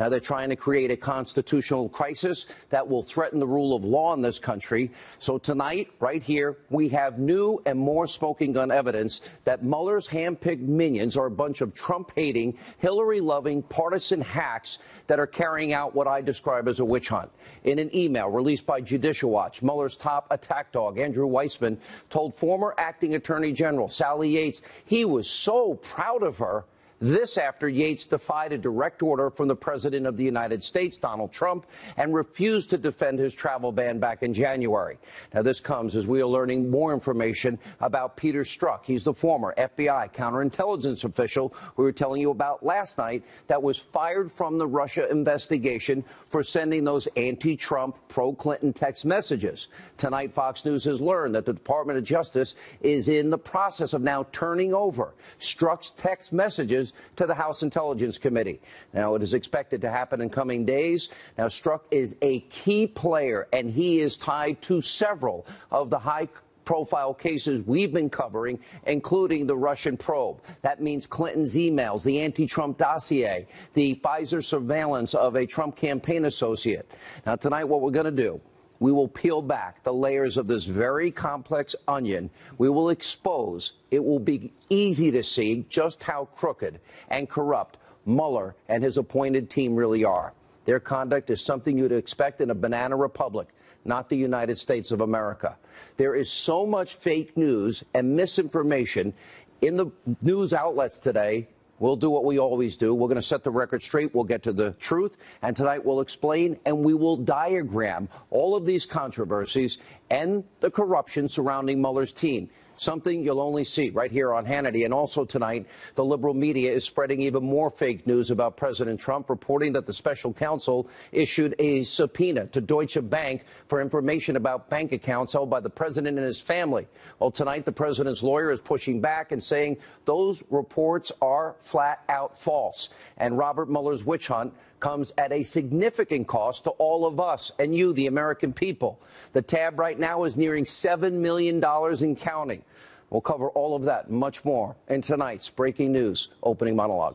Now, they're trying to create a constitutional crisis that will threaten the rule of law in this country. So tonight, right here, we have new and more smoking gun evidence that Mueller's hand-picked minions are a bunch of Trump-hating, Hillary-loving partisan hacks that are carrying out what I describe as a witch hunt. In an email released by Judicial Watch, Mueller's top attack dog, Andrew Weissman, told former acting Attorney General Sally Yates he was so proud of her. This after Yates defied a direct order from the President of the United States, Donald Trump, and refused to defend his travel ban back in January. Now, this comes as we are learning more information about Peter Strzok. He's the former FBI counterintelligence official we were telling you about last night that was fired from the Russia investigation for sending those anti-Trump, pro-Clinton text messages. Tonight, Fox News has learned that the Department of Justice is in the process of now turning over Strzok's text messages to the House Intelligence Committee. Now, it is expected to happen in coming days. Now, Strzok is a key player, and he is tied to several of the high-profile cases we've been covering, including the Russian probe. That means Clinton's emails, the anti-Trump dossier, the Pfizer surveillance of a Trump campaign associate. Now, tonight, what we're going to do, we will peel back the layers of this very complex onion. We will expose. It will be easy to see just how crooked and corrupt Mueller and his appointed team really are. Their conduct is something you'd expect in a banana republic, not the United States of America. There is so much fake news and misinformation in the news outlets today. We'll do what we always do. We're going to set the record straight. We'll get to the truth. And tonight we'll explain and we will diagram all of these controversies and the corruption surrounding Mueller's team. Something you'll only see right here on Hannity. And also tonight, the liberal media is spreading even more fake news about President Trump, reporting that the special counsel issued a subpoena to Deutsche Bank for information about bank accounts held by the president and his family. Well, tonight, the president's lawyer is pushing back and saying those reports are flat out false. And Robert Mueller's witch hunt comes at a significant cost to all of us and you, the American people. The tab right now is nearing $7 million and counting. We'll cover all of that and much more in tonight's Breaking News Opening Monologue.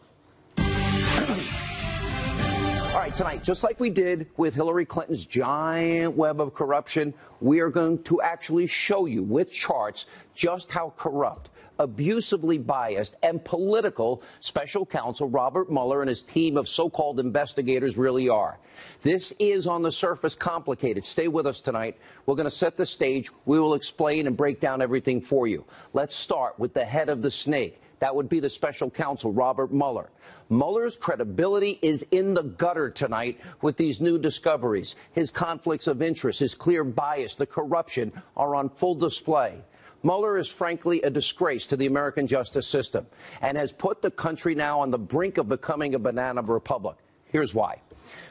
All right, tonight, just like we did with Hillary Clinton's giant web of corruption, we are going to actually show you with charts just how corrupt, abusively biased, and political special counsel Robert Mueller and his team of so-called investigators really are. This is, on the surface, complicated. Stay with us tonight. We're going to set the stage. We will explain and break down everything for you. Let's start with the head of the snake. That would be the special counsel, Robert Mueller. Mueller's credibility is in the gutter tonight with these new discoveries. His conflicts of interest, his clear bias, the corruption are on full display. Mueller is frankly a disgrace to the American justice system and has put the country now on the brink of becoming a banana republic. Here's why.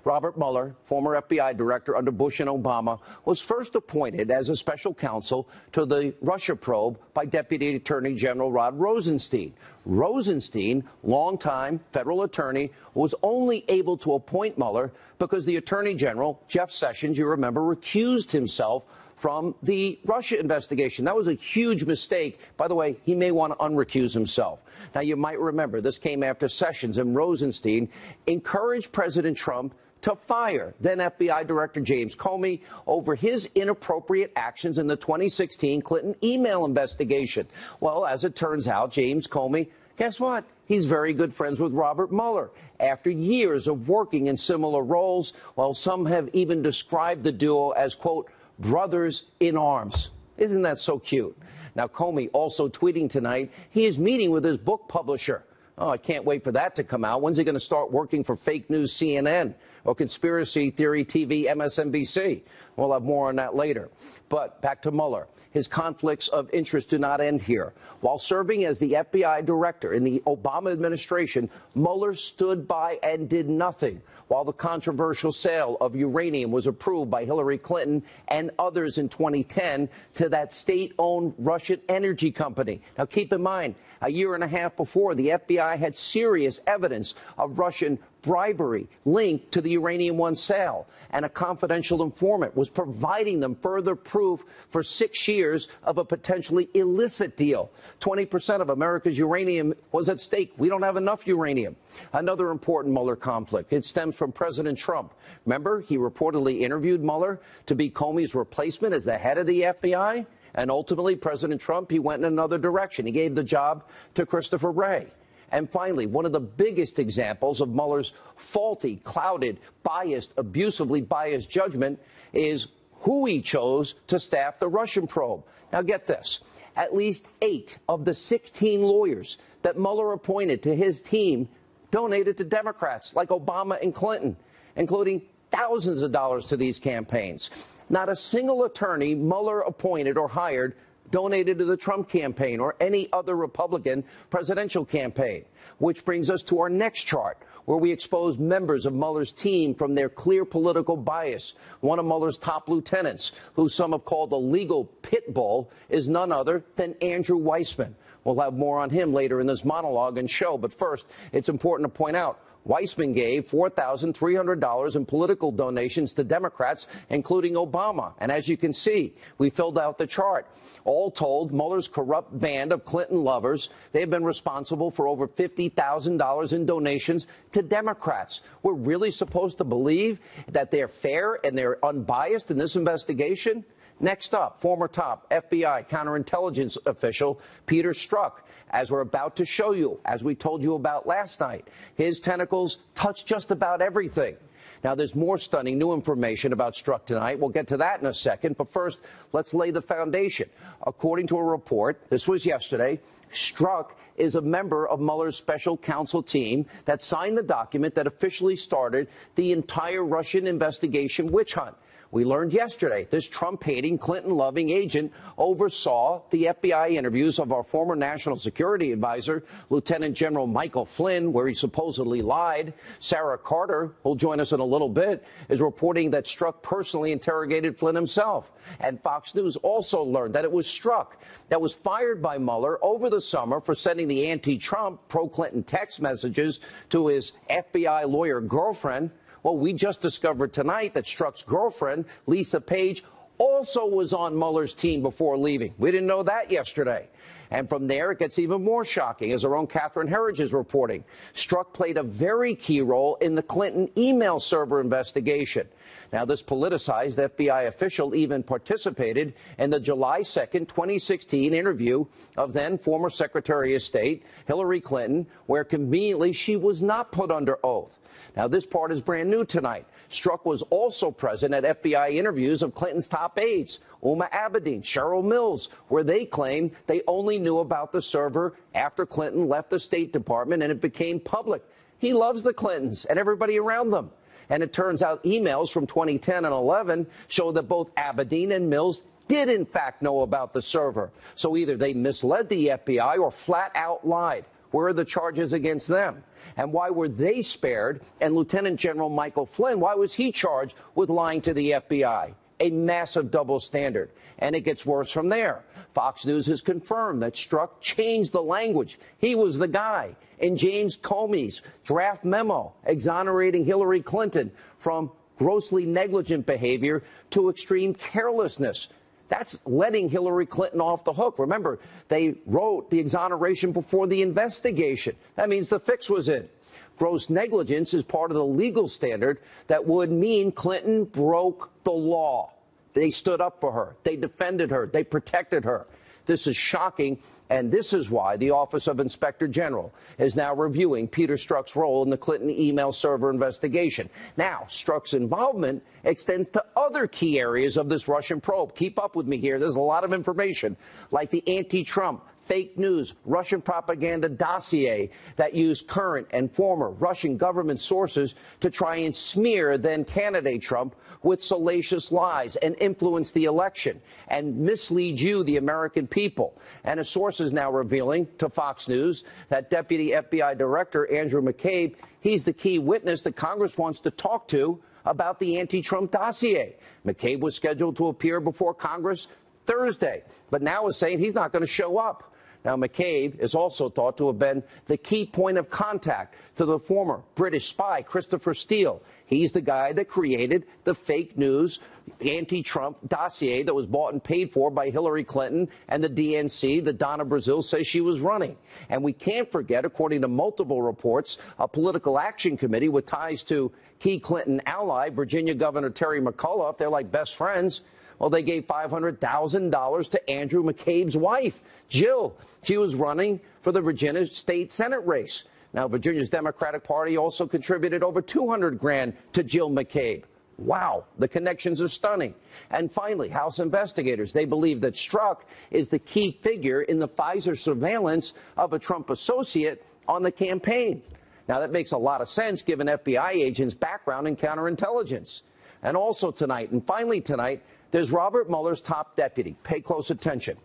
Robert Mueller, former FBI director under Bush and Obama, was first appointed as a special counsel to the Russia probe by Deputy Attorney General Rod Rosenstein. Rosenstein, longtime federal attorney, was only able to appoint Mueller because the Attorney General, Jeff Sessions, you remember, recused himself from the Russia investigation. That was a huge mistake. By the way, he may want to unrecuse himself. Now, you might remember this came after Sessions and Rosenstein encouraged President Trump to fire then FBI Director James Comey over his inappropriate actions in the 2016 Clinton email investigation. Well, as it turns out, James Comey, guess what? He's very good friends with Robert Mueller. After years of working in similar roles, well, some have even described the duo as, quote, brothers in arms. Isn't that so cute? Now, Comey also tweeting tonight he is meeting with his book publisher. Oh, I can't wait for that to come out. When's he going to start working for fake news CNN or conspiracy theory TV MSNBC? We'll have more on that later. But back to Mueller. His conflicts of interest do not end here. While serving as the FBI director in the Obama administration, Mueller stood by and did nothing while the controversial sale of uranium was approved by Hillary Clinton and others in 2010 to that state-owned Russian energy company. Now, keep in mind, a year and a half before, the FBI FBI had serious evidence of Russian bribery linked to the Uranium One sale, and a confidential informant was providing them further proof for 6 years of a potentially illicit deal. 20% of America's uranium was at stake. We don't have enough uranium. Another important Mueller conflict. It stems from President Trump. Remember, he reportedly interviewed Mueller to be Comey's replacement as the head of the FBI. And ultimately, President Trump, he went in another direction. He gave the job to Christopher Wray. And finally, one of the biggest examples of Mueller's faulty, clouded, biased, abusively biased judgment is who he chose to staff the Russian probe. Now, get this. At least 8 of the 16 lawyers that Mueller appointed to his team donated to Democrats like Obama and Clinton, including thousands of dollars to these campaigns. Not a single attorney Mueller appointed or hired donated to the Trump campaign or any other Republican presidential campaign. Which brings us to our next chart, where we expose members of Mueller's team from their clear political bias. One of Mueller's top lieutenants, who some have called a legal pit bull, is none other than Andrew Weissmann. We'll have more on him later in this monologue and show. But first, it's important to point out, Weissmann gave $4,300 in political donations to Democrats, including Obama. And as you can see, we filled out the chart. All told, Mueller's corrupt band of Clinton lovers, they've been responsible for over $50,000 in donations to Democrats. We're really supposed to believe that they're fair and they're unbiased in this investigation? Next up, former top FBI counterintelligence official Peter Strzok. As we're about to show you, as we told you about last night, his tentacles touch just about everything. Now, there's more stunning new information about Strzok tonight. We'll get to that in a second. But first, let's lay the foundation. According to a report, this was yesterday, Strzok is a member of Mueller's special counsel team that signed the document that officially started the entire Russian investigation witch hunt. We learned yesterday this Trump-hating, Clinton-loving agent oversaw the FBI interviews of our former national security advisor, Lieutenant General Michael Flynn, where he supposedly lied. Sarah Carter, who'll join us in a little bit, is reporting that Strzok personally interrogated Flynn himself. And Fox News also learned that it was Strzok that was fired by Mueller over the summer for sending the anti-Trump, pro-Clinton text messages to his FBI lawyer girlfriend. Well, we just discovered tonight that Strzok's girlfriend, Lisa Page, also was on Mueller's team before leaving. We didn't know that yesterday. And from there, it gets even more shocking, as our own Catherine Herridge is reporting. Strzok played a very key role in the Clinton email server investigation. Now, this politicized FBI official even participated in the July 2nd, 2016 interview of then former Secretary of State Hillary Clinton, where conveniently she was not put under oath. Now, this part is brand new tonight. Strzok was also present at FBI interviews of Clinton's top aides, Uma Abedin, Cheryl Mills, where they claimed they only knew about the server after Clinton left the State Department and it became public. He loves the Clintons and everybody around them. And it turns out emails from 2010 and 11 show that both Abedin and Mills did, in fact, know about the server. So either they misled the FBI or flat out lied. Where are the charges against them? And why were they spared? And Lieutenant General Michael Flynn, why was he charged with lying to the FBI? A massive double standard. And it gets worse from there. Fox News has confirmed that Strzok changed the language. He was the guy in James Comey's draft memo exonerating Hillary Clinton from grossly negligent behavior to extreme carelessness. That's letting Hillary Clinton off the hook. Remember, they wrote the exoneration before the investigation. That means the fix was in. Gross negligence is part of the legal standard that would mean Clinton broke the law. They stood up for her. They defended her. They protected her. This is shocking, and this is why the Office of Inspector General is now reviewing Peter Strzok's role in the Clinton email server investigation. Now, Strzok's involvement extends to other key areas of this Russian probe. Keep up with me here. There's a lot of information, like the anti-Trump, fake news, Russian propaganda dossier that used current and former Russian government sources to try and smear then-candidate Trump with salacious lies and influence the election and mislead you, the American people. And a source is now revealing to Fox News that Deputy FBI Director Andrew McCabe, he's the key witness that Congress wants to talk to about the anti-Trump dossier. McCabe was scheduled to appear before Congress Thursday, but now is saying he's not going to show up. Now, McCabe is also thought to have been the key point of contact to the former British spy, Christopher Steele. He's the guy that created the fake news anti-Trump dossier that was bought and paid for by Hillary Clinton and the DNC that Donna Brazile says she was running. And we can't forget, according to multiple reports, a political action committee with ties to key Clinton ally, Virginia Governor Terry McAuliffe. They're like best friends. Well, they gave $500,000 to Andrew McCabe's wife, Jill. She was running for the Virginia state Senate race. Now, Virginia's Democratic Party also contributed over $200,000 to Jill McCabe. Wow, the connections are stunning. And finally, House investigators, they believe that Strzok is the key figure in the Pfizer surveillance of a Trump associate on the campaign. Now, that makes a lot of sense given FBI agents' background in counterintelligence. And also tonight, and finally tonight, there's Robert Mueller's top deputy. Pay close attention.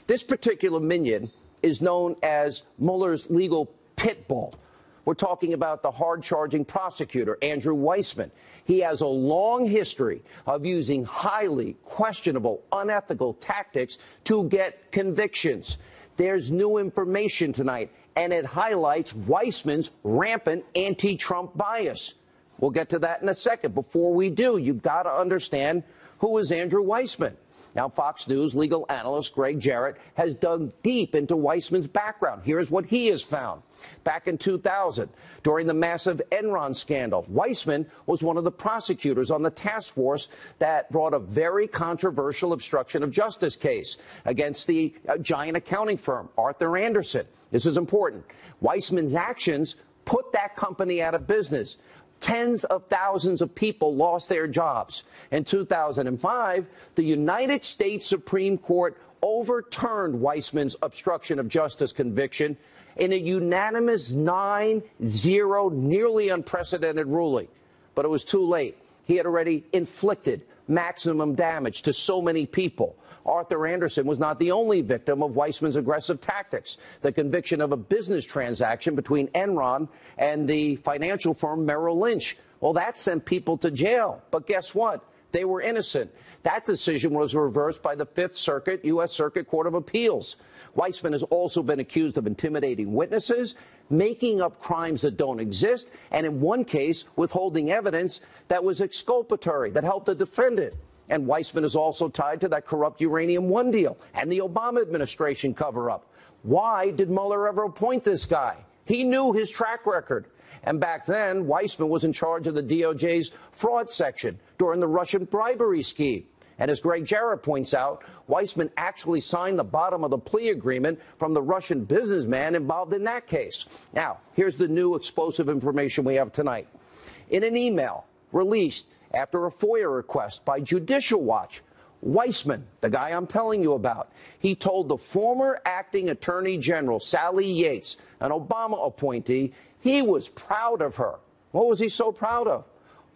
This particular minion is known as Mueller's legal pit bull. We're talking about the hard-charging prosecutor, Andrew Weissmann. He has a long history of using highly questionable, unethical tactics to get convictions. There's new information tonight, and it highlights Weissmann's rampant anti-Trump bias. We'll get to that in a second. Before we do, you've got to understand who is Andrew Weissmann. Now, Fox News legal analyst Greg Jarrett has dug deep into Weissmann's background. Here's what he has found. Back in 2000, during the massive Enron scandal, Weissmann was one of the prosecutors on the task force that brought a very controversial obstruction of justice case against the giant accounting firm, Arthur Andersen. This is important. Weissmann's actions put that company out of business. Tens of thousands of people lost their jobs. In 2005, the United States Supreme Court overturned Weissmann's obstruction of justice conviction in a unanimous 9-0, nearly unprecedented ruling. But it was too late. He had already inflicted maximum damage to so many people. Arthur Andersen was not the only victim of Weissmann's aggressive tactics. The conviction of a business transaction between Enron and the financial firm Merrill Lynch. Well, that sent people to jail. But guess what? They were innocent. That decision was reversed by the Fifth Circuit, U.S. Circuit Court of Appeals. Weissmann has also been accused of intimidating witnesses, making up crimes that don't exist, and in one case, withholding evidence that was exculpatory, that helped the defendant. And Weissmann is also tied to that corrupt Uranium One deal and the Obama administration cover-up. Why did Mueller ever appoint this guy? He knew his track record. And back then, Weissmann was in charge of the DOJ's fraud section during the Russian bribery scheme. And as Greg Jarrett points out, Weissmann actually signed the bottom of the plea agreement from the Russian businessman involved in that case. Now, here's the new explosive information we have tonight. In an email released after a FOIA request by Judicial Watch, Weissmann, the guy I'm telling you about, he told the former acting Attorney General, Sally Yates, an Obama appointee, he was proud of her. What was he so proud of?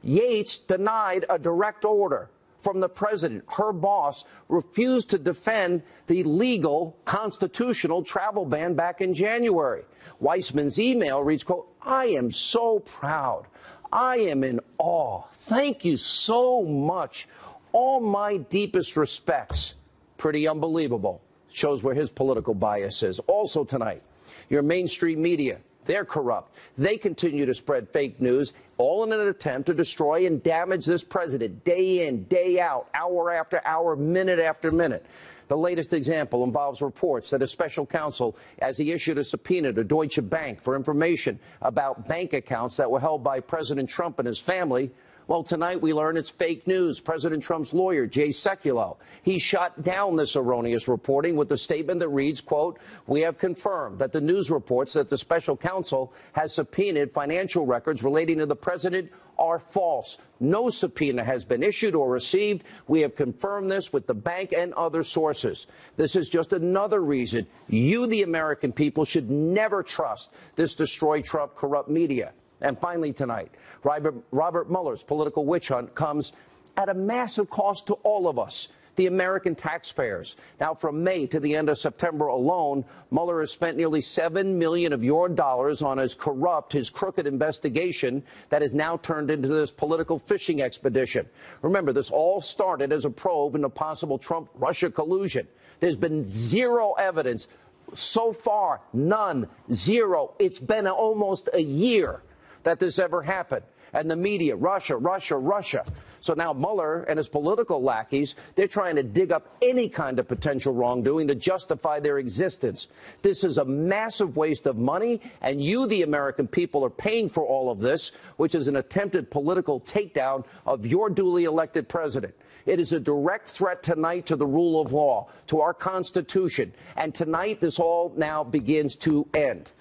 Yates denied a direct order from the president. Her boss refused to defend the legal constitutional travel ban back in January. Weissmann's email reads, quote, "I am so proud. I am in awe. Thank you so much. All my deepest respects." Pretty unbelievable. Shows where his political bias is. Also tonight, your mainstream media, they're corrupt. They continue to spread fake news, all in an attempt to destroy and damage this president day in, day out, hour after hour, minute after minute. The latest example involves reports that a special counsel, as he issued a subpoena to Deutsche Bank for information about bank accounts that were held by President Trump and his family. Well, tonight we learn it's fake news. President Trump's lawyer, Jay Sekulow, he shut down this erroneous reporting with a statement that reads, quote, "We have confirmed that the news reports that the special counsel has subpoenaed financial records relating to the president are false. No subpoena has been issued or received. We have confirmed this with the bank and other sources." This is just another reason you, the American people, should never trust this destroy Trump corrupt media. And finally tonight, Robert Mueller's political witch hunt comes at a massive cost to all of us, the American taxpayers. Now, from May to the end of September alone, Mueller has spent nearly $7 million of your dollars on his crooked investigation that has now turned into this political fishing expedition. Remember, this all started as a probe into possible Trump-Russia collusion. There's been zero evidence So far, none, zero. It's been almost a year that this ever happened. And the media, Russia, Russia, Russia. So now Mueller and his political lackeys, they're trying to dig up any kind of potential wrongdoing to justify their existence. This is a massive waste of money, and you, the American people, are paying for all of this, which is an attempted political takedown of your duly elected president. It is a direct threat tonight to the rule of law, to our Constitution. And tonight, this all now begins to end.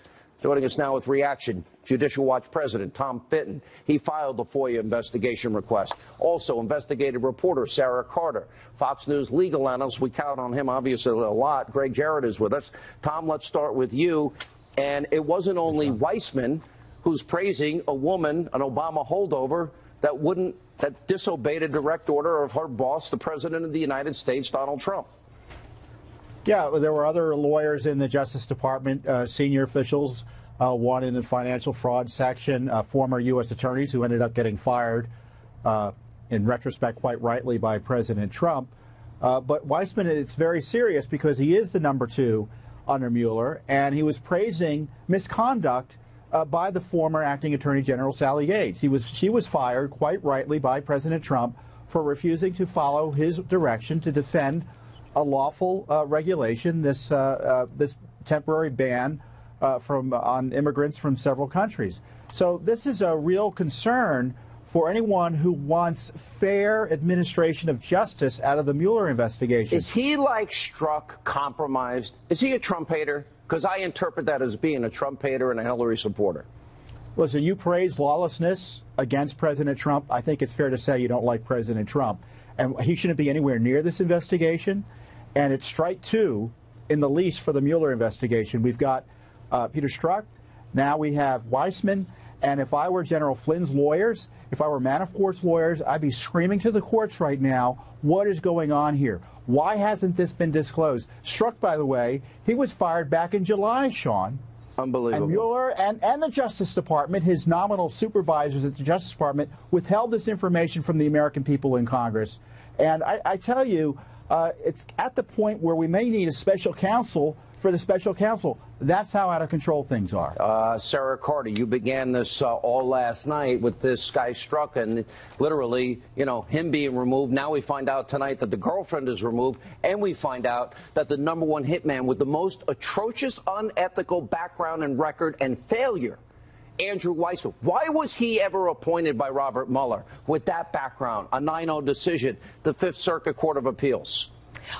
Joining us now with reaction, Judicial Watch President Tom Fitton. He filed the FOIA investigation request. Also, investigative reporter Sarah Carter, Fox News legal analyst. We count on him, obviously, a lot. Greg Jarrett is with us. Tom, let's start with you. And it wasn't only Weissman who's praising a woman, an Obama holdover, that disobeyed a direct order of her boss, the President of the United States, Donald Trump. Yeah, there were other lawyers in the Justice Department, senior officials, one in the financial fraud section, former U.S. attorneys who ended up getting fired, in retrospect, quite rightly, by President Trump. But Weissman, it's very serious because he is the #2 under Mueller, and he was praising misconduct by the former acting Attorney General Sally Yates. She was fired, quite rightly, by President Trump for refusing to follow his direction to defend a lawful regulation, this temporary ban on immigrants from several countries. So this is a real concern for anyone who wants fair administration of justice out of the Mueller investigation. Is he like Strzok, compromised? Is he a Trump hater? Because I interpret that as being a Trump hater and a Hillary supporter. Listen, you praise lawlessness against President Trump. I think it's fair to say you don't like President Trump. And he shouldn't be anywhere near this investigation. And it's strike two in the least for the Mueller investigation. We've got Peter Strzok. Now we have Weissman. And if I were General Flynn's lawyers, if I were Manafort's lawyers, I'd be screaming to the courts right now, what is going on here? Why hasn't this been disclosed? Strzok, by the way, he was fired back in July, Sean. Unbelievable. And Mueller and the Justice Department, his nominal supervisors at the Justice Department, withheld this information from the American people in Congress. And I tell you, it's at the point where we may need a special counsel for the special counsel. That's how out of control things are. Sarah Carter, you began this all last night with this guy Strzok and literally, him being removed. Now we find out tonight that the girlfriend is removed, and we find out that the #1 hitman with the most atrocious, unethical background and record and failure, Andrew Weissman. Why was he ever appointed by Robert Mueller with that background? A 9-0 decision, the Fifth Circuit Court of Appeals.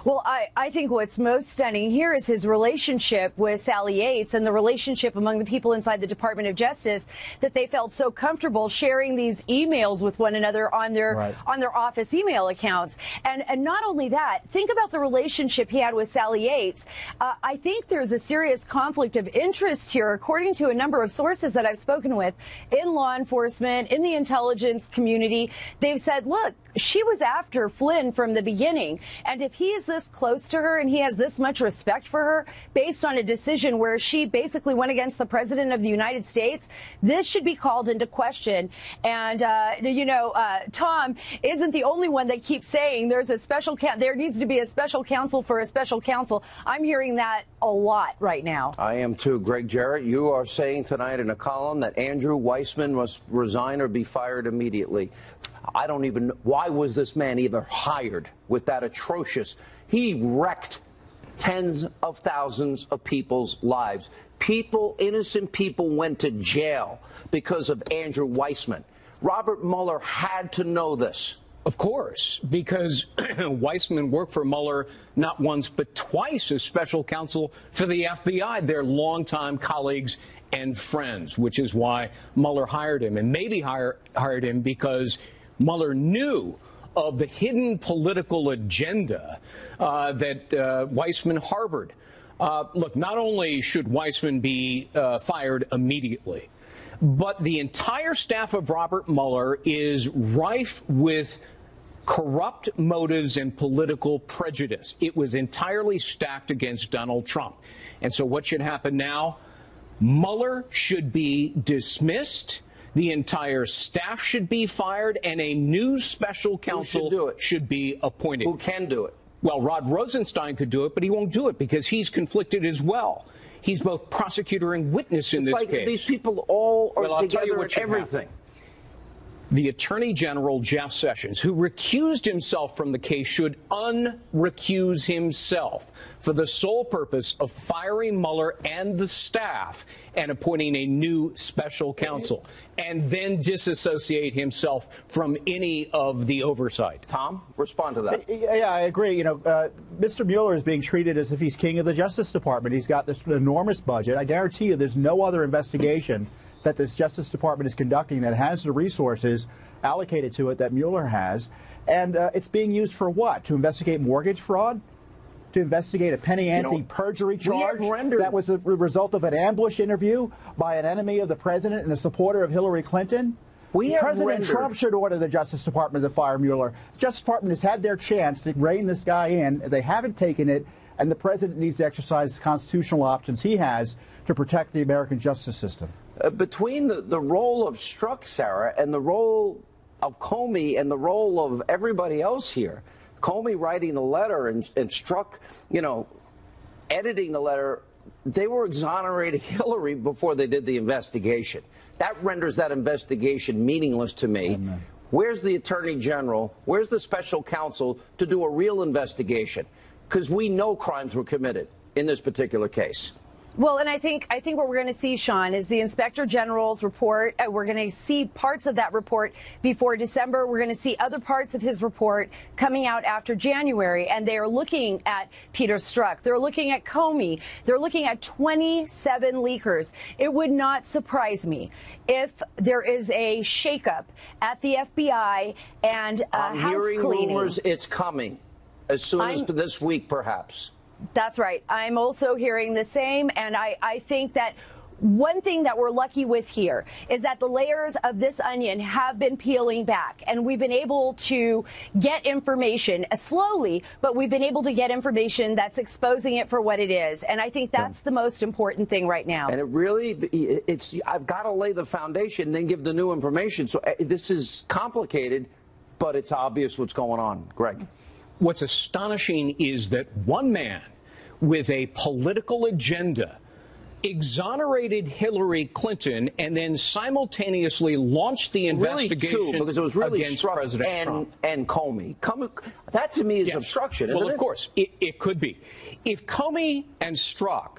Well, I think what's most stunning here is his relationship with Sally Yates and the relationship among the people inside the Department of Justice, that they felt so comfortable sharing these emails with one another on their office email accounts. And not only that, think about the relationship he had with Sally Yates. I think there's a serious conflict of interest here, according to a number of sources that I've spoken with in law enforcement, in the intelligence community. They've said, look, she was after Flynn from the beginning. And if he is this close to her and he has this much respect for her based on a decision where she basically went against the president of the United States, this should be called into question. And, Tom isn't the only one that keeps saying there needs to be a special counsel for a special counsel. I'm hearing that a lot right now. I am too. Greg Jarrett, you are saying tonight in a column that Andrew Weissman must resign or be fired immediately. I don't even know. Why was this man even hired with that atrocious? He wrecked tens of thousands of people's lives. Innocent people went to jail because of Andrew Weissman. Robert Mueller had to know this. Of course, because Weissman worked for Mueller not once but twice as special counsel for the FBI. They're longtime colleagues and friends, which is why Mueller hired him, and maybe hired him because Mueller knew of the hidden political agenda that Weissman harbored. Look, not only should Weissman be fired immediately, but the entire staff of Robert Mueller is rife with corrupt motives and political prejudice. It was entirely stacked against Donald Trump. And so what should happen now? Mueller should be dismissed. The entire staff should be fired, and a new special counsel should be appointed. Who can do it? Well, Rod Rosenstein could do it, but he won't do it because he's conflicted as well. He's both prosecutor and witness in this case. These people all are together in everything. The Attorney General, Jeff Sessions, who recused himself from the case, should unrecuse himself for the sole purpose of firing Mueller and the staff and appointing a new special counsel, and then disassociate himself from any of the oversight. Tom, respond to that. Yeah, I agree. Mr. Mueller is being treated as if he's king of the Justice Department. He's got this enormous budget. I guarantee you there's no other investigation that this Justice Department is conducting that has the resources allocated to it that Mueller has. And it's being used for what? To investigate mortgage fraud? To investigate a penny ante perjury charge that was a result of an ambush interview by an enemy of the president and a supporter of Hillary Clinton? President Trump should order the Justice Department to fire Mueller. The Justice Department has had their chance to rein this guy in. They haven't taken it, and the president needs to exercise the constitutional options he has to protect the American justice system. Between the role of Strzok, Sarah, and the role of Comey and the role of everybody else here, Comey writing the letter and Strzok, editing the letter, they were exonerating Hillary before they did the investigation. That renders that investigation meaningless to me. Amen. Where's the Attorney General? Where's the special counsel to do a real investigation? Because we know crimes were committed in this particular case. Well, and I think what we're going to see, Sean, is the Inspector General's report. We're going to see parts of that report before December. We're going to see other parts of his report coming out after January. And they are looking at Peter Strzok. They're looking at Comey. They're looking at 27 leakers. It would not surprise me if there is a shakeup at the FBI and I'm house hearing cleaning. Rumors it's coming as soon as this week, perhaps. That's right. I'm also hearing the same. And I think that one thing that we're lucky with here is that the layers of this onion have been peeling back, and we've been able to get information slowly, but we've been able to get information that's exposing it for what it is. And I think that's the most important thing right now. And I've got to lay the foundation and then give the new information. So this is complicated, but it's obvious what's going on. Greg. What's astonishing is that one man with a political agenda exonerated Hillary Clinton and then simultaneously launched the investigation really because it was really against President Trump. And Comey. That to me is obstruction, isn't it? Well, of course, it could be. If Comey and Strzok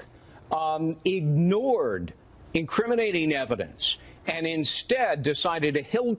ignored incriminating evidence and instead decided to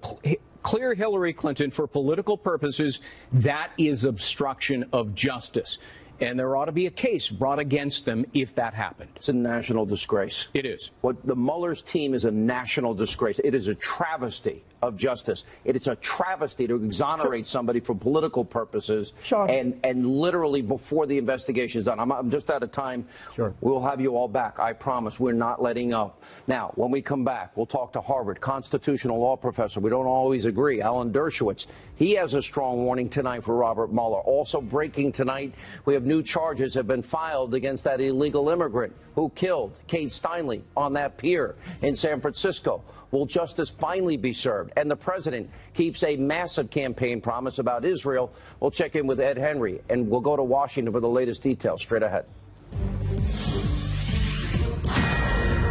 clear Hillary Clinton for political purposes, that is obstruction of justice. And there ought to be a case brought against them if that happened. It's a national disgrace. It is. What the Mueller's team is a national disgrace. It is a travesty of justice. It is a travesty to exonerate somebody for political purposes and literally before the investigation is done. I'm just out of time. Sure. We'll have you all back. I promise we're not letting up. Now, when we come back, we'll talk to Harvard constitutional law professor. We don't always agree. Alan Dershowitz. He has a strong warning tonight for Robert Mueller. Also breaking tonight, we have new charges have been filed against that illegal immigrant who killed Kate Steinle on that pier in San Francisco. Will justice finally be served? And the president keeps a massive campaign promise about Israel. We'll check in with Ed Henry, and we'll go to Washington for the latest details straight ahead.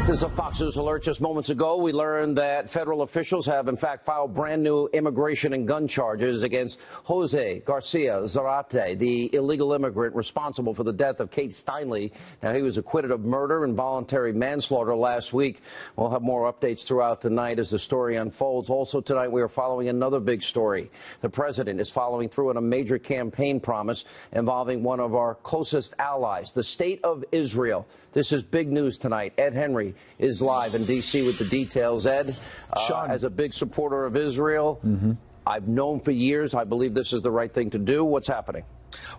This is a Fox News alert. Just moments ago, we learned that federal officials have, in fact, filed brand new immigration and gun charges against Jose Garcia Zarate, the illegal immigrant responsible for the death of Kate Steinle. Now, he was acquitted of murder and voluntary manslaughter last week. We'll have more updates throughout the night as the story unfolds. Also tonight, we are following another big story. The president is following through on a major campaign promise involving one of our closest allies, the state of Israel. This is big news tonight. Ed Henry is live in D.C. with the details. Ed, as a big supporter of Israel, I've known for years, I believe this is the right thing to do. What's happening?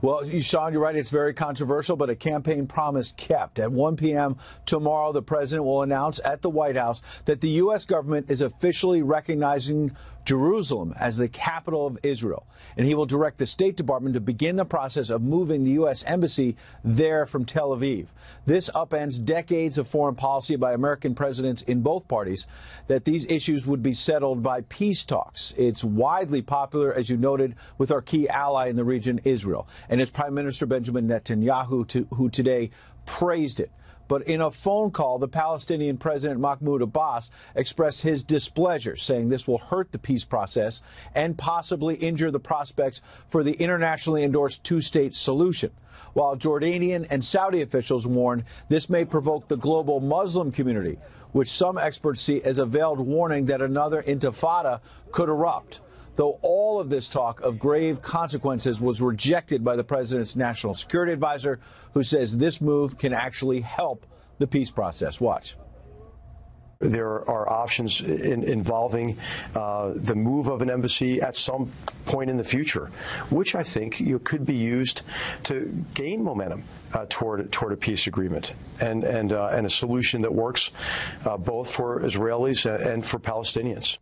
Well, Sean, you're right. It's very controversial, but a campaign promise kept. At 1 p.m. tomorrow, the president will announce at the White House that the U.S. government is officially recognizing Jerusalem as the capital of Israel, and he will direct the State Department to begin the process of moving the U.S. Embassy there from Tel Aviv. This upends decades of foreign policy by American presidents in both parties that these issues would be settled by peace talks. It's widely popular, as you noted, with our key ally in the region, Israel, and it's Prime Minister Benjamin Netanyahu who today praised it. But in a phone call, the Palestinian President Mahmoud Abbas expressed his displeasure, saying this will hurt the peace process and possibly injure the prospects for the internationally endorsed two-state solution. While Jordanian and Saudi officials warned this may provoke the global Muslim community, which some experts see as a veiled warning that another intifada could erupt. Though all of this talk of grave consequences was rejected by the president's national security advisor, who says this move can actually help the peace process. Watch. There are options involving the move of an embassy at some point in the future, which I think could be used to gain momentum toward a peace agreement and a solution that works both for Israelis and for Palestinians.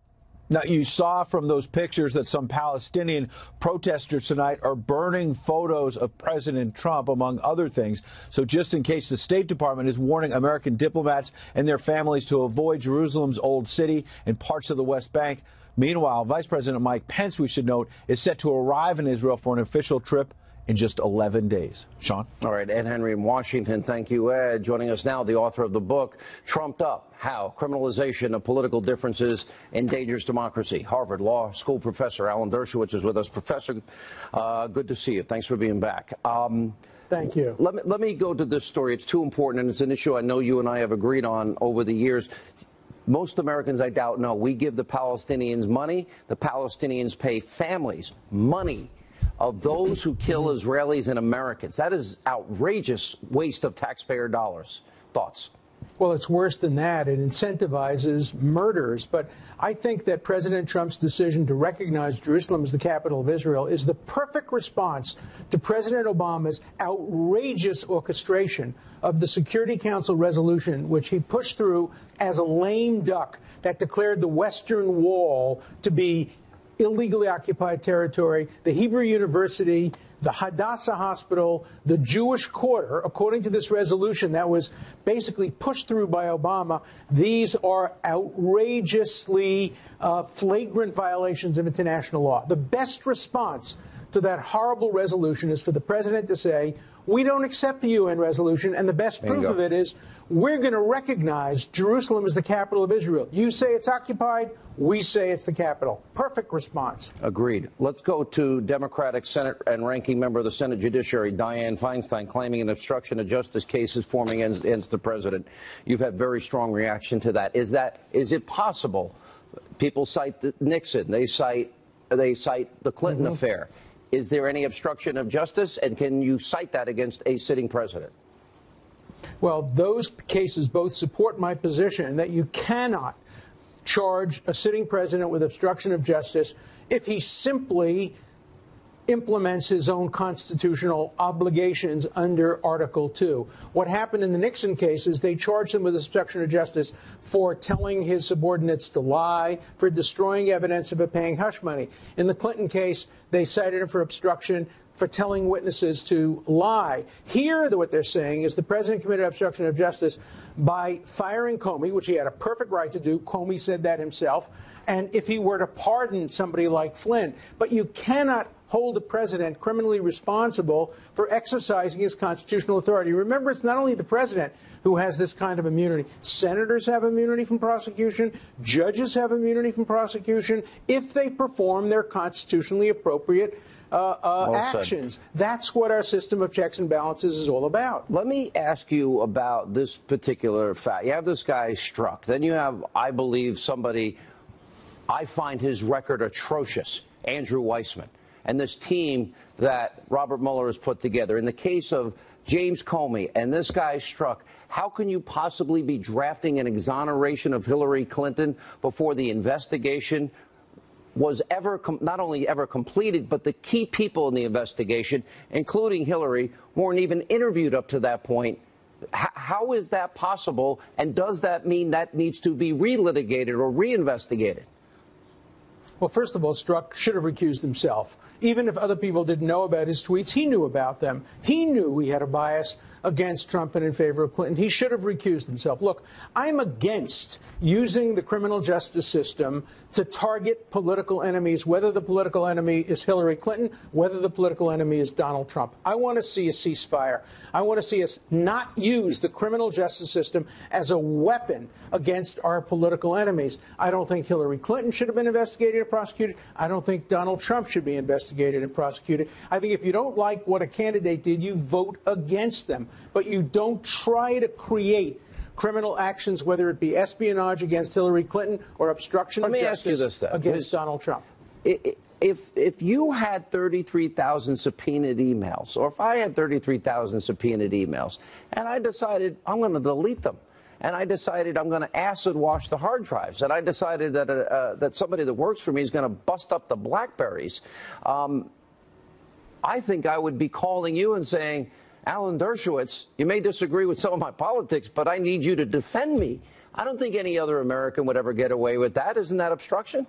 Now, you saw from those pictures that some Palestinian protesters tonight are burning photos of President Trump, among other things. So just in case, the State Department is warning American diplomats and their families to avoid Jerusalem's Old City and parts of the West Bank. Meanwhile, Vice President Mike Pence, we should note, is set to arrive in Israel for an official trip in just 11 days. Sean? All right, Ed Henry in Washington. Thank you, Ed. Joining us now, the author of the book, Trumped Up, How Criminalization of Political Differences Endangers Democracy. Harvard Law School professor Alan Dershowitz is with us. Professor, good to see you. Thanks for being back. Thank you. Let me go to this story. It's too important, and it's an issue I know you and I have agreed on over the years. Most Americans, I doubt, know we give the Palestinians money. The Palestinians pay families money of those who kill Israelis and Americans. That is outrageous waste of taxpayer dollars. Thoughts? Well, it's worse than that. It incentivizes murders. But I think that President Trump's decision to recognize Jerusalem as the capital of Israel is the perfect response to President Obama's outrageous orchestration of the Security Council resolution, which he pushed through as a lame duck that declared the Western Wall to be illegally occupied territory, the Hebrew University, the Hadassah Hospital, the Jewish Quarter. According to this resolution that was basically pushed through by Obama, these are outrageously flagrant violations of international law. The best response to that horrible resolution is for the president to say, we don't accept the UN resolution, and the best proof of it is we're going to recognize Jerusalem as the capital of Israel. You say it's occupied, we say it's the capital. Perfect response. Agreed. Let's go to Democratic Senate and ranking member of the Senate Judiciary, Dianne Feinstein, claiming an obstruction of justice case is forming against the president. You've had very strong reaction to that. Is it possible? People cite Nixon. They cite the Clinton affair. Is there any obstruction of justice, and can you cite that against a sitting president? Well, those cases both support my position that you cannot charge a sitting president with obstruction of justice if he simply implements his own constitutional obligations under Article 2. What happened in the Nixon case is they charged him with obstruction of justice for telling his subordinates to lie, for destroying evidence of paying hush money. In the Clinton case, they cited him for obstruction for telling witnesses to lie. Here, what they're saying is the president committed obstruction of justice by firing Comey, which he had a perfect right to do. Comey said that himself. And if he were to pardon somebody like Flynn. But you cannot hold a president criminally responsible for exercising his constitutional authority. Remember, it's not only the president who has this kind of immunity. Senators have immunity from prosecution. Judges have immunity from prosecution if they perform their constitutionally appropriate actions. That's what our system of checks and balances is all about. Let me ask you about this particular fact. You have this guy Strzok. Then you have, I believe, somebody, I find his record atrocious, Andrew Weissman, and this team that Robert Mueller has put together. In the case of James Comey and this guy Strzok, how can you possibly be drafting an exoneration of Hillary Clinton before the investigation was not only ever completed, but the key people in the investigation, including Hillary, weren't even interviewed up to that point? How is that possible? And does that mean that needs to be relitigated or reinvestigated? Well, first of all, Strzok should have recused himself. Even if other people didn't know about his tweets, he knew about them. He knew he had a bias against Trump and in favor of Clinton. He should have recused himself. Look, I'm against using the criminal justice system to target political enemies, whether the political enemy is Hillary Clinton, whether the political enemy is Donald Trump. I want to see a ceasefire. I want to see us not use the criminal justice system as a weapon against our political enemies. I don't think Hillary Clinton should have been investigated and prosecuted. I don't think Donald Trump should be investigated and prosecuted. I think if you don't like what a candidate did, you vote against them. But you don't try to create criminal actions, whether it be espionage against Hillary Clinton or obstruction of justice against Donald Trump. If you had 33,000 subpoenaed emails, or if I had 33,000 subpoenaed emails, and I decided I'm going to delete them, and I decided I'm going to acid wash the hard drives, and I decided that that somebody that works for me is going to bust up the BlackBerries, I think I would be calling you and saying, Alan Dershowitz, you may disagree with some of my politics, but I need you to defend me. I don't think any other American would ever get away with that. Isn't that obstruction?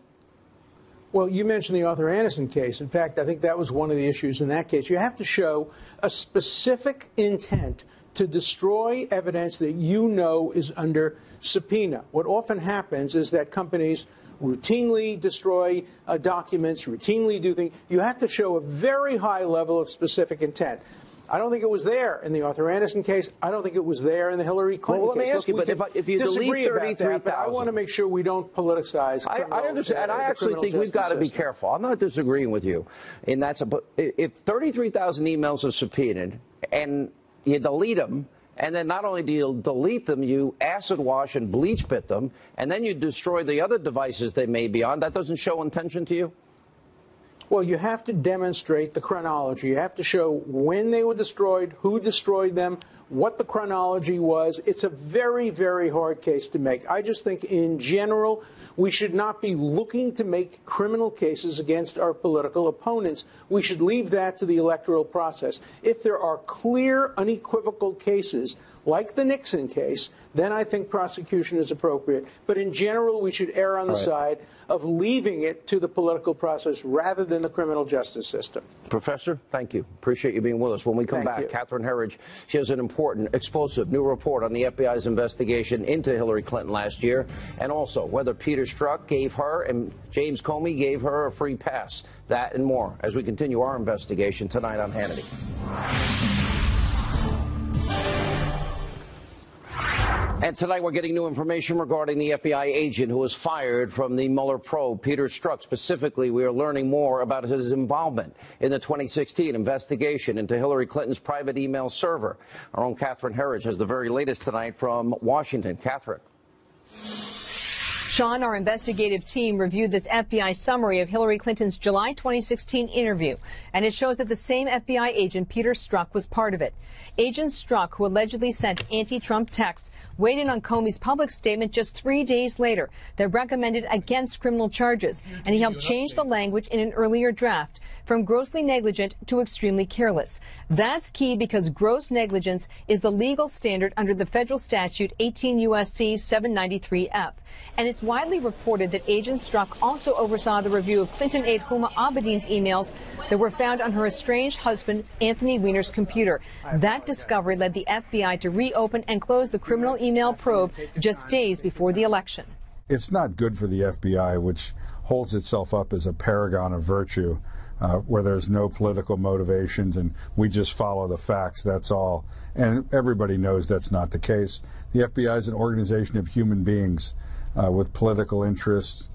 Well, you mentioned the Arthur Anderson case. In fact, I think that was one of the issues in that case. You have to show a specific intent to destroy evidence that you know is under subpoena. What often happens is that companies routinely destroy documents, routinely do things. You have to show a very high level of specific intent. I don't think it was there in the Arthur Anderson case. I don't think it was there in the Hillary Clinton case. Well, let me ask you, but if you delete 33,000... I want to make sure we don't politicize I understand, and I actually think we've got to be careful. I'm not disagreeing with you in that, but if 33,000 emails are subpoenaed and you delete them, and then not only do you delete them, you acid wash and bleach pit them, and then you destroy the other devices they may be on, that doesn't show intention to you? Well, you have to demonstrate the chronology. You have to show when they were destroyed, who destroyed them, what the chronology was. It's a very, very hard case to make. I just think in general, we should not be looking to make criminal cases against our political opponents. We should leave that to the electoral process. If there are clear, unequivocal cases, like the Nixon case, then I think prosecution is appropriate. But in general, we should err on the side of leaving it to the political process rather than the criminal justice system. Professor, thank you. Appreciate you being with us. When we come back, Catherine Herridge, she has an important, explosive new report on the FBI's investigation into Hillary Clinton last year, and also whether Peter Strzok gave her and James Comey gave her a free pass. That and more as we continue our investigation tonight on Hannity. And tonight we're getting new information regarding the FBI agent who was fired from the Mueller probe, Peter Strzok. Specifically, we are learning more about his involvement in the 2016 investigation into Hillary Clinton's private email server. Our own Catherine Herridge has the very latest tonight from Washington. Catherine. Sean, our investigative team reviewed this FBI summary of Hillary Clinton's July 2016 interview, and it shows that the same FBI agent, Peter Strzok, was part of it. Agent Strzok, who allegedly sent anti-Trump texts, weighed in on Comey's public statement just 3 days later that recommended against criminal charges, and he helped change the language in an earlier draft from grossly negligent to extremely careless. That's key because gross negligence is the legal standard under the federal statute 18 U.S.C. 793F. And it's widely reported that Agent Strzok also oversaw the review of Clinton aide Huma Abedin's emails that were found on her estranged husband, Anthony Weiner's computer. That discovery led the FBI to reopen and close the criminal email probe just days before the election. It's not good for the FBI, which holds itself up as a paragon of virtue, where there's no political motivations and we just follow the facts, that's all. And everybody knows that's not the case. The FBI is an organization of human beings with political interests,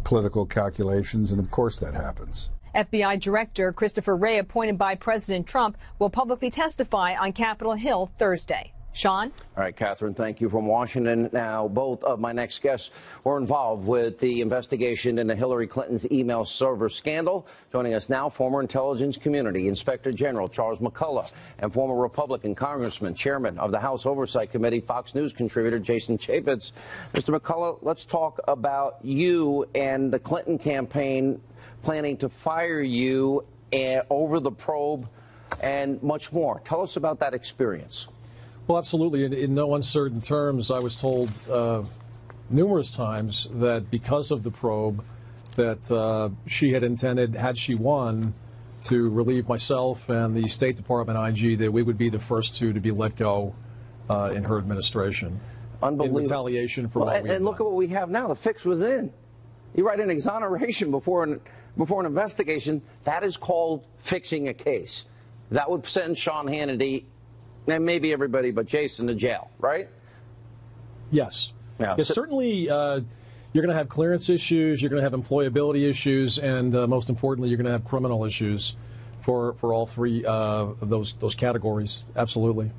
political calculations, and of course that happens. FBI Director Christopher Wray, appointed by President Trump, will publicly testify on Capitol Hill Thursday. Sean? All right, Catherine, thank you from Washington. Now, both of my next guests were involved with the investigation into Hillary Clinton's email server scandal. Joining us now, former Intelligence Community Inspector General Charles McCullough and former Republican Congressman, Chairman of the House Oversight Committee, Fox News contributor Jason Chaffetz. Mr. McCullough, let's talk about you and the Clinton campaign planning to fire you over the probe and much more. Tell us about that experience. Well, absolutely. In no uncertain terms, I was told numerous times that because of the probe, that she had intended, had she won, to relieve myself and the State Department IG, that we would be the first two to be let go in her administration. Unbelievable. In retaliation for what we had and look done. at what we have now. The fix was in. You write an exoneration before an investigation. That is called fixing a case. That would send Sean Hannity and maybe everybody but Jason to jail, right? Yes. Yeah. Yes, certainly. You're going to have clearance issues, you're going to have employability issues, and most importantly, you're going to have criminal issues for all three of those categories. Absolutely.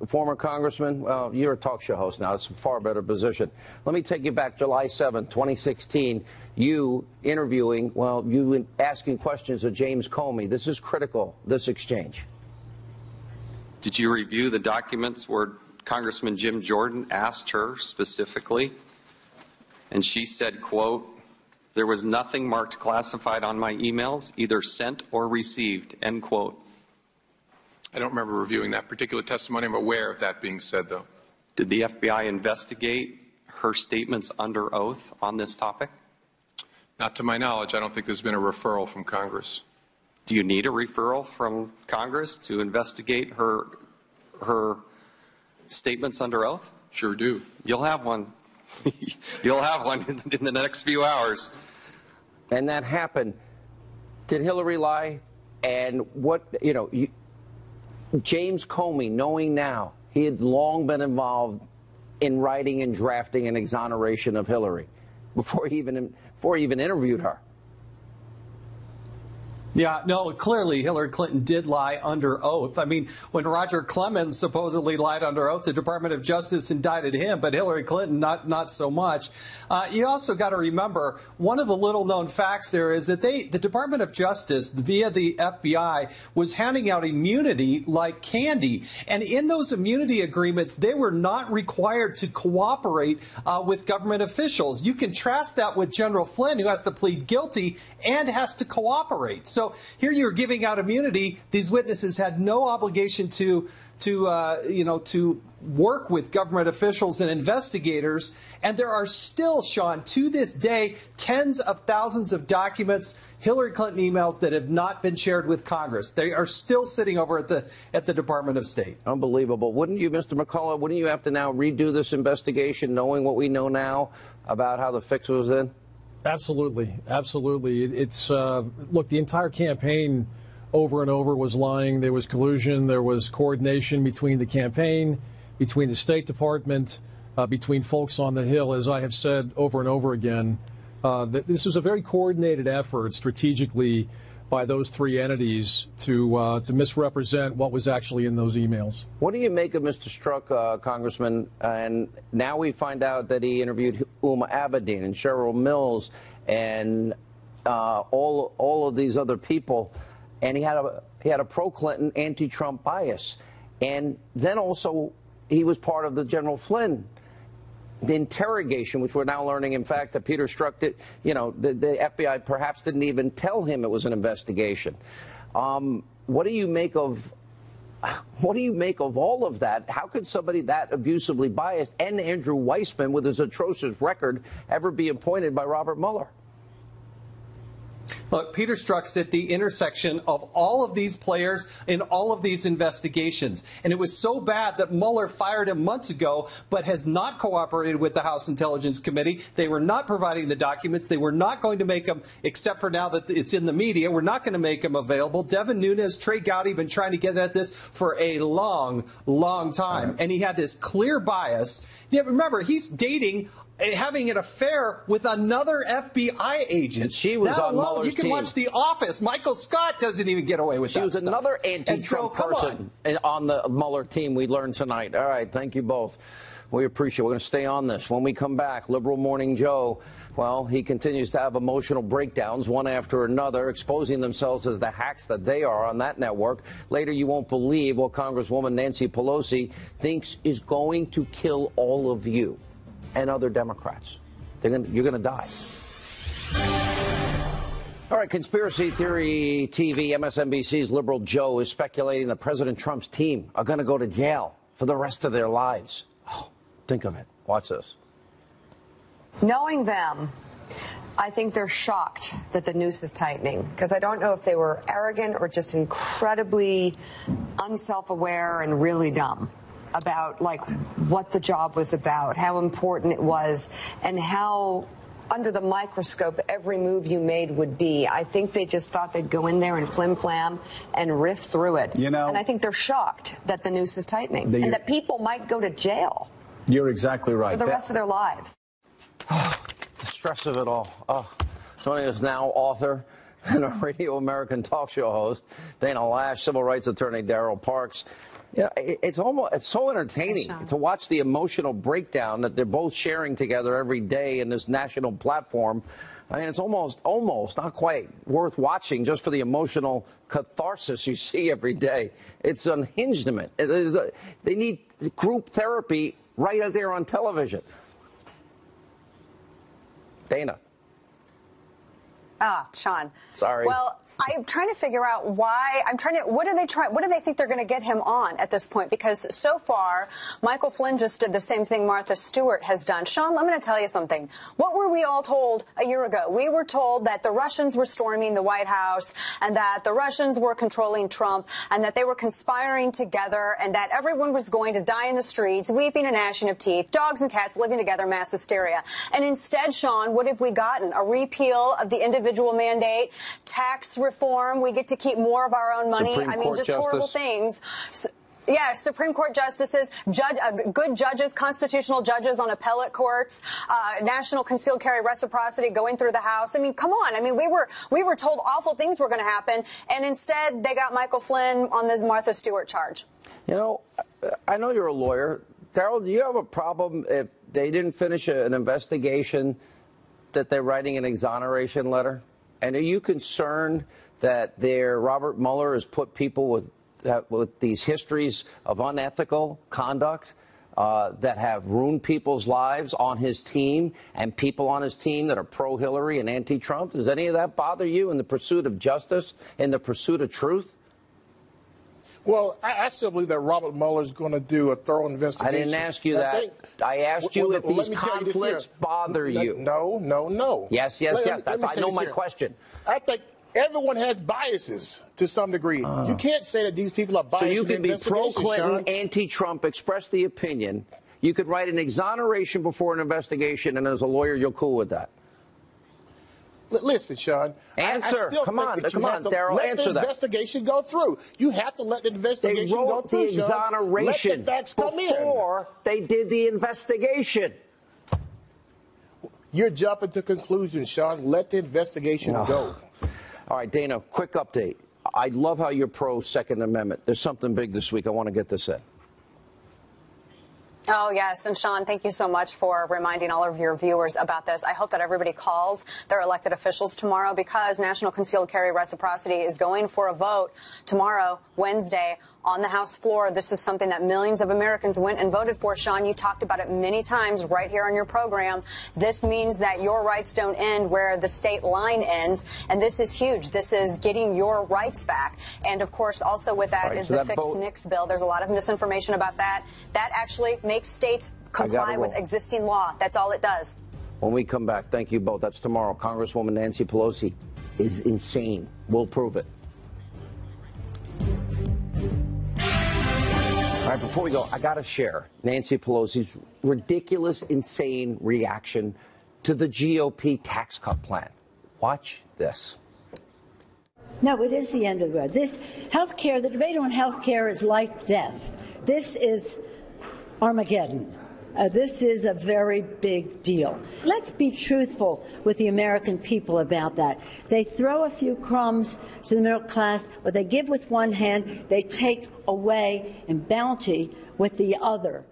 Former Congressman, well, you're a talk show host now. It's a far better position. Let me take you back July 7, 2016. You interviewing, you asking questions of James Comey. This is critical, this exchange. Did you review the documents where Congressman Jim Jordan asked her specifically? And she said, quote, "There was nothing marked classified on my emails, either sent or received," end quote. I don't remember reviewing that particular testimony. I'm aware of that being said, though. Did the FBI investigate her statements under oath on this topic? Not to my knowledge. I don't think there's been a referral from Congress. Do you need a referral from Congress to investigate her statements under oath? Sure do. You'll have one. You'll have one in the next few hours. And that happened. Did Hillary lie? And what, James Comey, knowing now, he had long been involved in writing and drafting an exoneration of Hillary before he even interviewed her. Yeah, no, clearly Hillary Clinton did lie under oath. I mean, when Roger Clemens supposedly lied under oath, the Department of Justice indicted him, but Hillary Clinton not so much. You also got to remember, one of the little-known facts there is that the Department of Justice, via the FBI, was handing out immunity like candy. And in those immunity agreements, they were not required to cooperate with government officials. You contrast that with General Flynn, who has to plead guilty and has to cooperate. So here you're giving out immunity. These witnesses had no obligation to work with government officials and investigators. And there are still, Sean, to this day, tens of thousands of documents, Hillary Clinton emails that have not been shared with Congress. They are still sitting over at the Department of State. Unbelievable. Wouldn't you, Mr. McCullough, wouldn't you have to now redo this investigation, knowing what we know now about how the fix was in? Absolutely. Absolutely. It's look, the entire campaign over and over was lying. There was collusion. There was coordination between the campaign, between the State Department, between folks on the Hill. As I have said over and over again, that this was a very coordinated effort strategically by those three entities to misrepresent what was actually in those emails. What do you make of Mr. Strzok, Congressman? And now we find out that he interviewed Huma Abedin and Cheryl Mills and all of these other people, and he had a pro-Clinton, anti-Trump bias. And then also he was part of the General Flynn the interrogation, which we're now learning, in fact, that Peter Strzok did, the FBI perhaps didn't even tell him it was an investigation. What do you make of all of that? How could somebody that abusively biased and Andrew Weissman, with his atrocious record, ever be appointed by Robert Mueller? Look, Peter Strzok's at the intersection of all of these players in all of these investigations. And it was so bad that Mueller fired him months ago, but has not cooperated with the House Intelligence Committee. They were not providing the documents. They were not going to make them, except for now that it's in the media, we're not going to make them available. Devin Nunes, Trey Gowdy have been trying to get at this for a long, long time. And he had this clear bias. Yeah, remember, he's having an affair with another FBI agent. And she was on Mueller's team. You can watch The Office. Michael Scott doesn't even get away with that. She was another anti-Trump person on the Mueller team, we learned tonight. All right, thank you both. We appreciate it. We're going to stay on this. When we come back, Liberal Morning Joe, well, he continues to have emotional breakdowns, one after another, exposing themselves as the hacks that they are on that network. Later, you won't believe what Congresswoman Nancy Pelosi thinks is going to kill all of you and other Democrats. You're going to die. All right, Conspiracy Theory TV, MSNBC's Liberal Joe is speculating that President Trump's team are going to go to jail for the rest of their lives. Oh, think of it. Watch this. Knowing them, I think they're shocked that the noose is tightening, because I don't know if they were arrogant or just incredibly unself-aware and really dumb about, like, what the job was about, how important it was, and how under the microscope every move you made would be. I think they just thought they'd go in there and flim-flam and riff through it. You know, and I think they're shocked that the noose is tightening and that people might go to jail. You're exactly right. For the rest of their lives. The stress of it all. Joining us now, author and a Radio American talk show host, Dana Lash, civil rights attorney Daryl Parks. Yeah, it's so entertaining to watch the emotional breakdown that they're both sharing together every day in this national platform. I mean, it's almost, not quite worth watching just for the emotional catharsis you see every day. It's unhingement. They need group therapy right out there on television. Dana. Sean. Sorry. Well, I'm trying to figure out why. What do they think they're going to get him on at this point? Because so far, Michael Flynn just did the same thing Martha Stewart has done. Sean, I'm going to tell you something. What were we all told a year ago? We were told that the Russians were storming the White House and that the Russians were controlling Trump and that they were conspiring together and that everyone was going to die in the streets, weeping and gnashing of teeth, dogs and cats living together, mass hysteria. And instead, Sean, what have we gotten? A repeal of the individual mandate, tax reform, we get to keep more of our own money. Supreme Court just Justice. Horrible things. Yeah, Supreme Court justices, good judges, constitutional judges on appellate courts, national concealed carry reciprocity going through the House. I mean, come on. I mean, we were told awful things were going to happen, and instead they got Michael Flynn on the Martha Stewart charge. You know, I know you're a lawyer. Daryl, do you have a problem if they didn't finish an investigation that they're writing an exoneration letter? And are you concerned that Robert Mueller has put people with these histories of unethical conduct that have ruined people's lives on his team and people on his team that are pro-Hillary and anti-Trump? Does any of that bother you in the pursuit of justice, in the pursuit of truth? Well, I still believe that Robert Mueller is going to do a thorough investigation. I didn't ask you that. I asked you if these conflicts bother you. No. Yes. I know my question. I think everyone has biases to some degree. You can't say that these people are biased. So you can be pro-Clinton, Sean. anti-Trump, express the opinion. You could write an exoneration before an investigation, and as a lawyer, you're cool with that. Listen, Sean. Answer. Come on, Daryl. Let answer the investigation go through. You have to let the investigation go through. They wrote the exoneration Let the facts come in before they did the investigation. You're jumping to conclusions, Sean. Let the investigation go. All right, Dana. Quick update. I love how you're pro Second Amendment. There's something big this week. I want to get this in. Oh, yes. And Sean, thank you so much for reminding all of your viewers about this. I hope that everybody calls their elected officials tomorrow, because National Concealed Carry Reciprocity is going for a vote tomorrow, Wednesday, on the House floor. This is something that millions of Americans went and voted for. Sean, you talked about it many times right here on your program. This means that your rights don't end where the state line ends. And this is huge. This is getting your rights back. And, of course, also with that is the Fix NICS bill. There's a lot of misinformation about that. That actually makes states comply with existing law. That's all it does. When we come back, thank you both. That's tomorrow. Congresswoman Nancy Pelosi is insane. We'll prove it. All right, before we go, I got to share Nancy Pelosi's ridiculous, insane reaction to the GOP tax cut plan. Watch this. No, it is the end of the road. This health care, the debate on health care is life, death. This is Armageddon. This is a very big deal. Let's be truthful with the American people about that. They throw a few crumbs to the middle class. What they give with one hand, they take away in bounty with the other.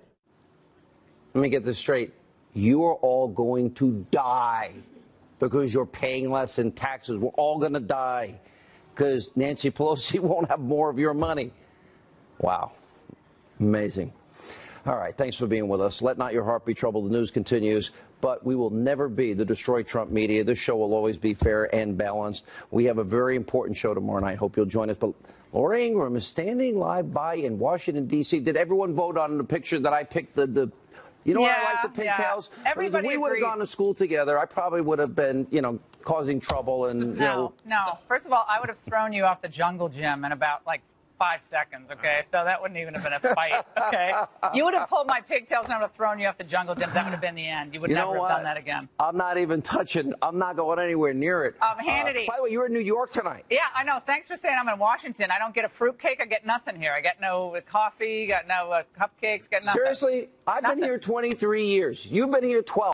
Let me get this straight. You are all going to die because you're paying less in taxes. We're all going to die because Nancy Pelosi won't have more of your money. Wow. Amazing. All right, thanks for being with us. Let not your heart be troubled. The news continues, but we will never be the Destroy Trump media. This show will always be fair and balanced. We have a very important show tomorrow night. Hope you'll join us. But Laura Ingraham is standing live by in Washington, D.C. Did everyone vote on the picture that I picked, the You know why Yeah, I like the pigtails? yeah. Everybody Because if we would have agreed. gone to school together, I probably would have been, causing trouble and, No. First of all, I would have thrown you off the jungle gym in about 5 seconds, okay? So that wouldn't even have been a fight, okay? You would have pulled my pigtails and I would have thrown you off the jungle gym. That would have been the end. You would never have done that again. I'm not even touching. I'm not going anywhere near it. Hannity. By the way, you're in New York tonight. Yeah, I know. Thanks for saying I'm in Washington. I don't get a fruitcake. I get nothing here. I get no coffee, got no cupcakes, get nothing. Seriously, I've been here 23 years. You've been here 12.